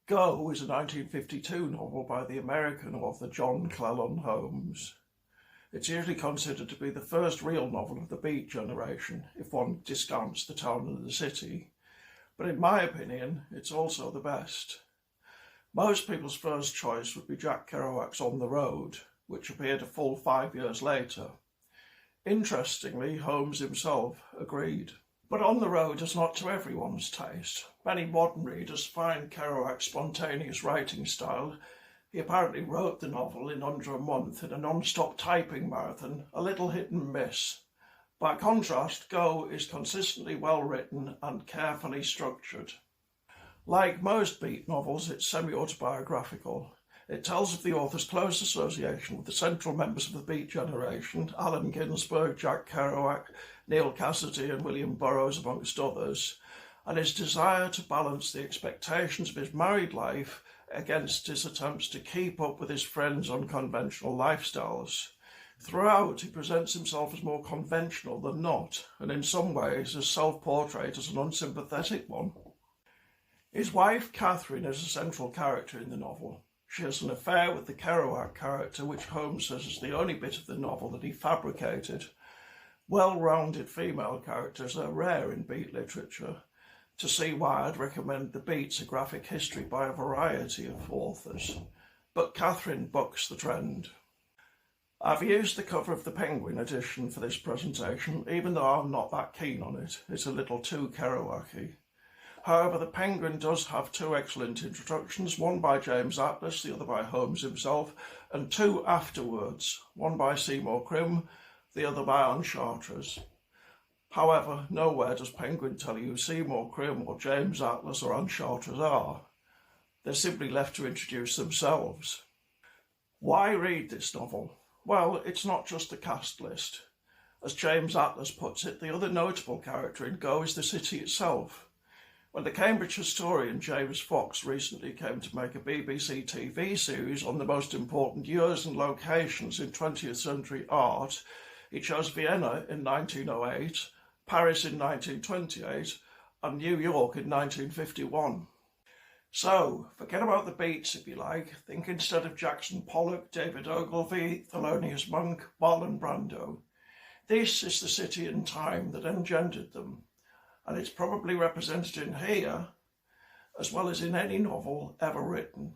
Go is a 1952 novel by the American author John Clellon Holmes. It's usually considered to be the first real novel of the Beat generation, if one discounts The Town and the City. But in my opinion, it's also the best. Most people's first choice would be Jack Kerouac's On the Road, which appeared a full 5 years later. Interestingly, Holmes himself agreed. But On the Road is not to everyone's taste. Many modern readers find Kerouac's spontaneous writing style. He apparently wrote the novel in under a month in a non-stop typing marathon, a little hit and miss. By contrast, Go is consistently well written and carefully structured. Like most Beat novels, it's semi-autobiographical. It tells of the author's close association with the central members of the Beat generation, Allen Ginsberg, Jack Kerouac, Neil Cassady and William Burroughs, amongst others, and his desire to balance the expectations of his married life against his attempts to keep up with his friends' unconventional lifestyles. Throughout, he presents himself as more conventional than not, and in some ways his self-portrait as an unsympathetic one. His wife, Catherine, is a central character in the novel. She has an affair with the Kerouac character, which Holmes says is the only bit of the novel that he fabricated. Well-rounded female characters are rare in Beat literature. To see why, I'd recommend The Beats, a graphic history by a variety of authors. But Catherine bucks the trend. I've used the cover of the Penguin edition for this presentation, even though I'm not that keen on it. It's a little too Kerouac-y. However, the Penguin does have two excellent introductions, one by James Atlas, the other by Holmes himself, and two afterwards, one by Seymour Crim, the other by Anne Chartres. However, nowhere does Penguin tell you who Seymour Crim or James Atlas or Anne Chartres are. They're simply left to introduce themselves. Why read this novel? Well, it's not just the cast list. As James Atlas puts it, the other notable character in Go is the city itself. When the Cambridge historian James Fox recently came to make a BBC TV series on the most important years and locations in 20th century art, he chose Vienna in 1908, Paris in 1928, and New York in 1951. So, forget about the Beats if you like. Think instead of Jackson Pollock, David Ogilvy, Thelonious Monk, Marlon Brando. This is the city and time that engendered them, and it's probably represented in here as well as in any novel ever written.